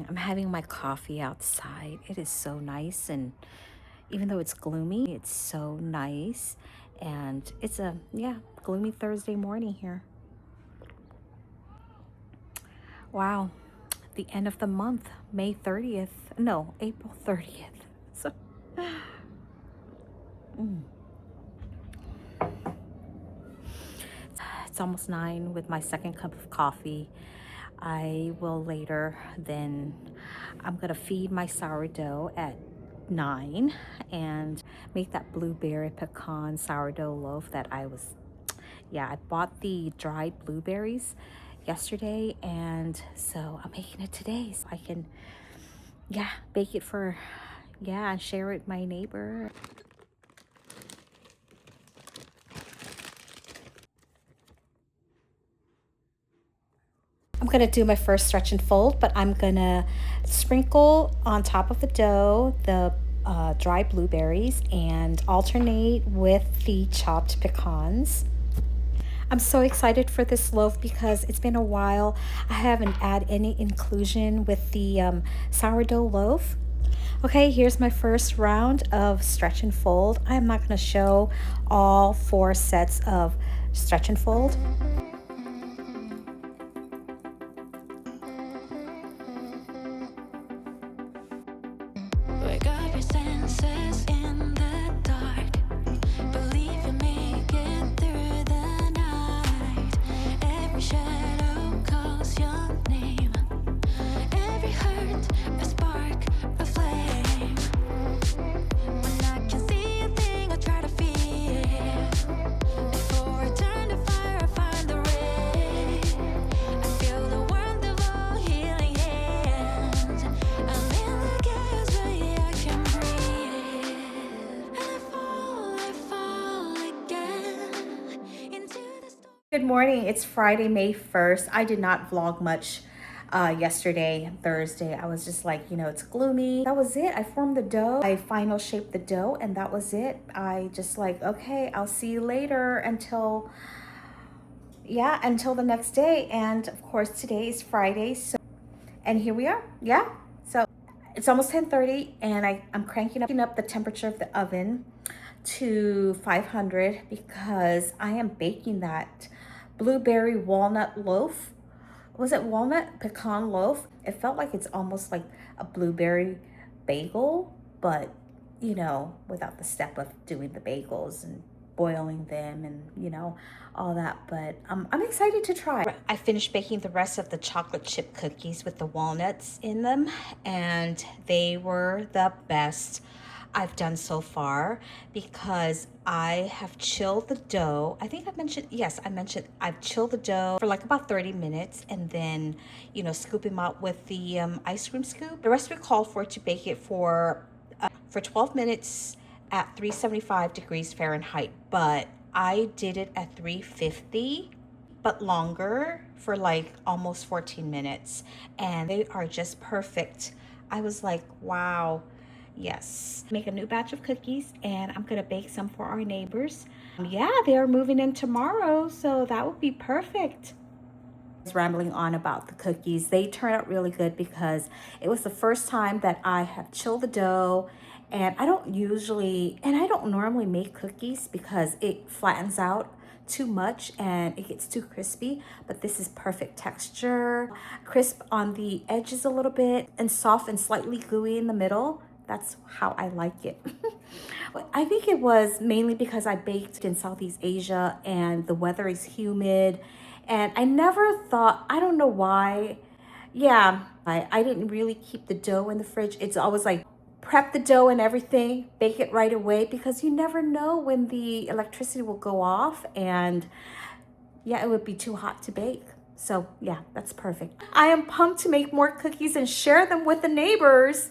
morning. I'm having my coffee outside. It is so nice, and even though it's gloomy, it's so nice. And it's a, yeah, gloomy Thursday morning here. Wow, the end of the month, May 30th. No, April 30th. So, it's almost 9 with my second cup of coffee. I will later then, I'm gonna feed my sourdough at 9 and make that blueberry pecan sourdough loaf that yeah, I bought the dried blueberries yesterday, and so I'm making it today so I can, yeah, bake it for, yeah, and share it with my neighbor. I'm gonna do my first stretch and fold, but I'm gonna sprinkle on top of the dough the dried blueberries and alternate with the chopped pecans. I'm so excited for this loaf because it's been a while. I haven't had any inclusion with the sourdough loaf. Okay, here's my first round of stretch and fold. I'm not gonna show all 4 sets of stretch and fold. Wake up your senses in the dark. Believe you make it through the night. Every shadow calls your name. Every hurt, a spark, a flame. When I can see a thing, I try to fear. Before I turn to fire, I find the ray. I feel the warmth of all healing hands. I'm in the chaos, but yeah, I can breathe. And I fall again into the storm. Good morning. It's Friday, May 1st. I did not vlog much yesterday, Thursday. I was just like, it's gloomy. That was it. I formed the dough. I final shaped the dough, and that was it. I just like, okay, I'll see you later until the next day. And of course, today is Friday. So, and here we are. Yeah. So it's almost 10:30, and I'm cranking up the temperature of the oven to 500 because I am baking that blueberry walnut loaf. Was it walnut pecan loaf? It felt like it's almost like a blueberry bagel, but without the step of doing the bagels and boiling them and all that. But I'm excited to try. I finished baking the rest of the chocolate chip cookies with the walnuts in them, and they were the best I've done so far because I have chilled the dough. I think I mentioned, yes, I mentioned I've chilled the dough for like about 30 minutes and then, scoop them out with the ice cream scoop. The recipe called for to bake it for 12 minutes at 375 degrees Fahrenheit, but I did it at 350 but longer for like almost 14 minutes, and they are just perfect. I was like, wow. Yes. Make a new batch of cookies, and I'm gonna bake some for our neighbors. Yeah, they're moving in tomorrow, so that would be perfect. I was rambling on about the cookies. They turned out really good because it was the first time that I have chilled the dough, and I don't normally make cookies because it flattens out too much and it gets too crispy, but this is perfect texture, crisp on the edges a little bit and soft and slightly gooey in the middle. That's how I like it. I think it was mainly because I baked in Southeast Asia and the weather is humid, and I never thought, I don't know why. Yeah, I didn't really keep the dough in the fridge. It's always like prep the dough and everything, bake it right away because you never know when the electricity will go off, and yeah, it would be too hot to bake. So yeah, that's perfect. I am pumped to make more cookies and share them with the neighbors.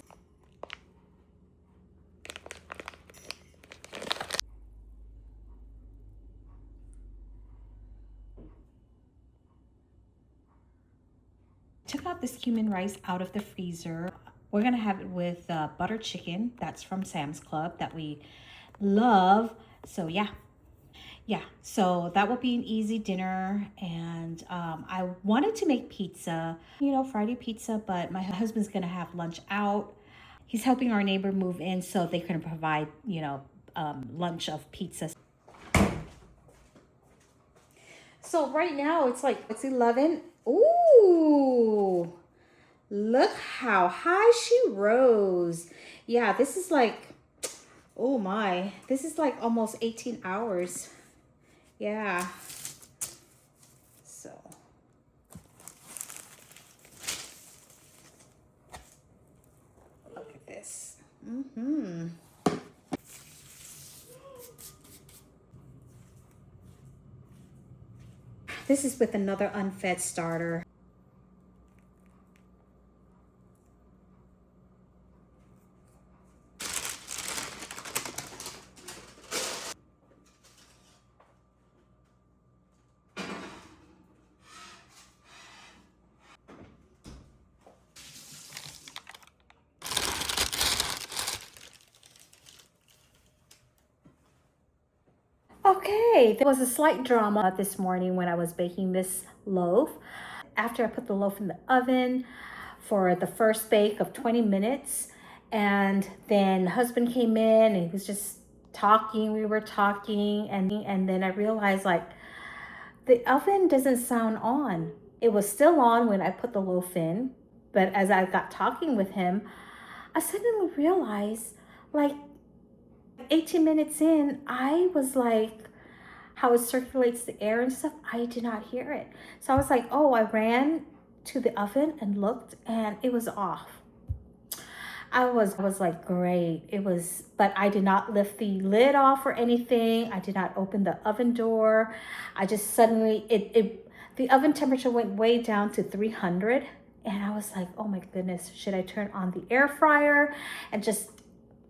Took out this cumin rice out of the freezer. We're gonna have it with butter chicken. That's from Sam's Club that we love. So yeah, yeah, so that will be an easy dinner. And I wanted to make pizza, Friday pizza, but my husband's gonna have lunch out. He's helping our neighbor move in, so they can provide, lunch of pizza. So right now it's 11. Ooh, look how high she rose. Yeah, this is like, oh my, this is like almost 18 hours. Yeah. So look at this. This is with another unfed starter. Okay, there was a slight drama this morning when I was baking this loaf. After I put the loaf in the oven for the first bake of 20 minutes, and then husband came in and he was just talking, we were talking, and then I realized like the oven doesn't sound on. It was still on when I put the loaf in, but as I got talking with him, I suddenly realized like 18 minutes in, I was like, how it circulates the air and stuff, I did not hear it. So I was like, oh, I ran to the oven and looked and it was off. I was like, great. It was, but I did not lift the lid off or anything. I did not open the oven door. I just suddenly, the oven temperature went way down to 300. And I was like, oh my goodness, should I turn on the air fryer and just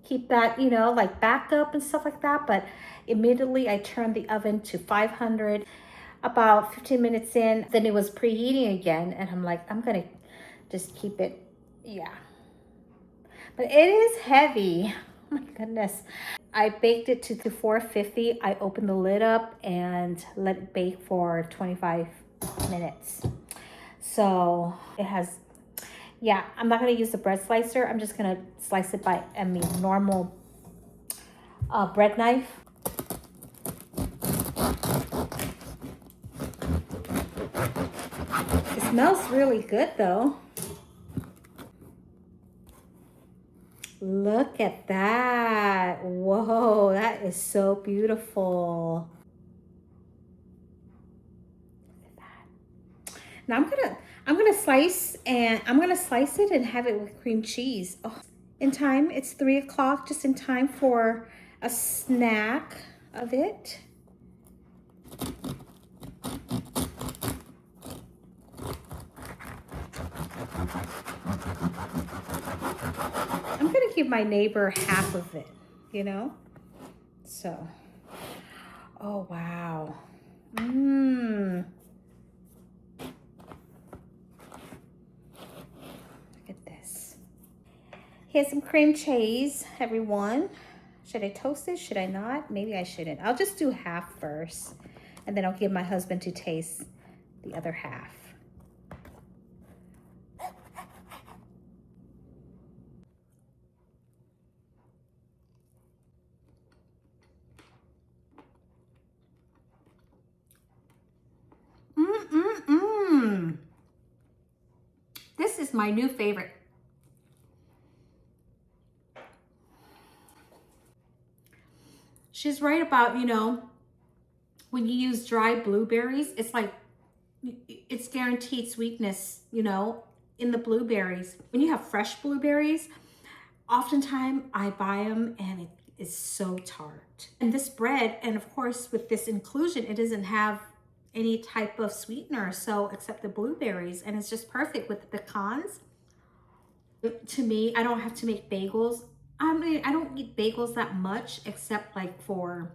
keep that, like backup and stuff like that? But immediately I turned the oven to 500. About 15 minutes in, then it was preheating again. And I'm like, I'm going to just keep it. Yeah. But it is heavy. Oh my goodness. I baked it to 450. I opened the lid up and let it bake for 25 minutes. So it has, yeah, I'm not going to use the bread slicer. I'm just going to slice it by, normal bread knife. It smells really good though. Look at that. Whoa, that is so beautiful. Look at that. Now I'm gonna slice it and have it with cream cheese. Oh, in time, it's 3 o'clock, just in time for a snack of it. I'm gonna give my neighbor half of it, So, oh wow. Look at this. Here's some cream cheese, everyone. Should I toast it? Should I not? Maybe I shouldn't. I'll just do half first, and then I'll give my husband to taste the other half. This is my new favorite. She's right about, when you use dry blueberries, it's like, it's guaranteed sweetness, in the blueberries. When you have fresh blueberries, oftentimes I buy them and it is so tart. And this bread, and of course with this inclusion, it doesn't have any type of sweetener, so except the blueberries, and it's just perfect with the pecans. To me, I don't have to make bagels. I don't eat bagels that much, except like for,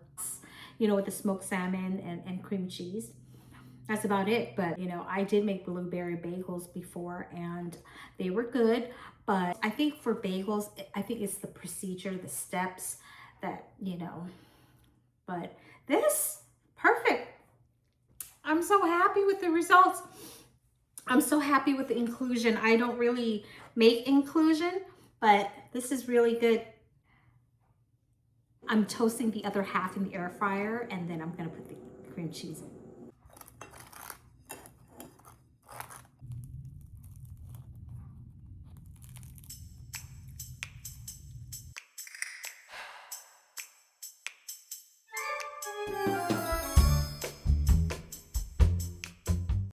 with the smoked salmon and cream cheese. That's about it. But, I did make blueberry bagels before and they were good. But I think for bagels, I think it's the procedure, the steps that, but this, happy with the results. I'm so happy with the inclusion. I don't really make inclusion, but this is really good. I'm toasting the other half in the air fryer, and then I'm gonna put the cream cheese in.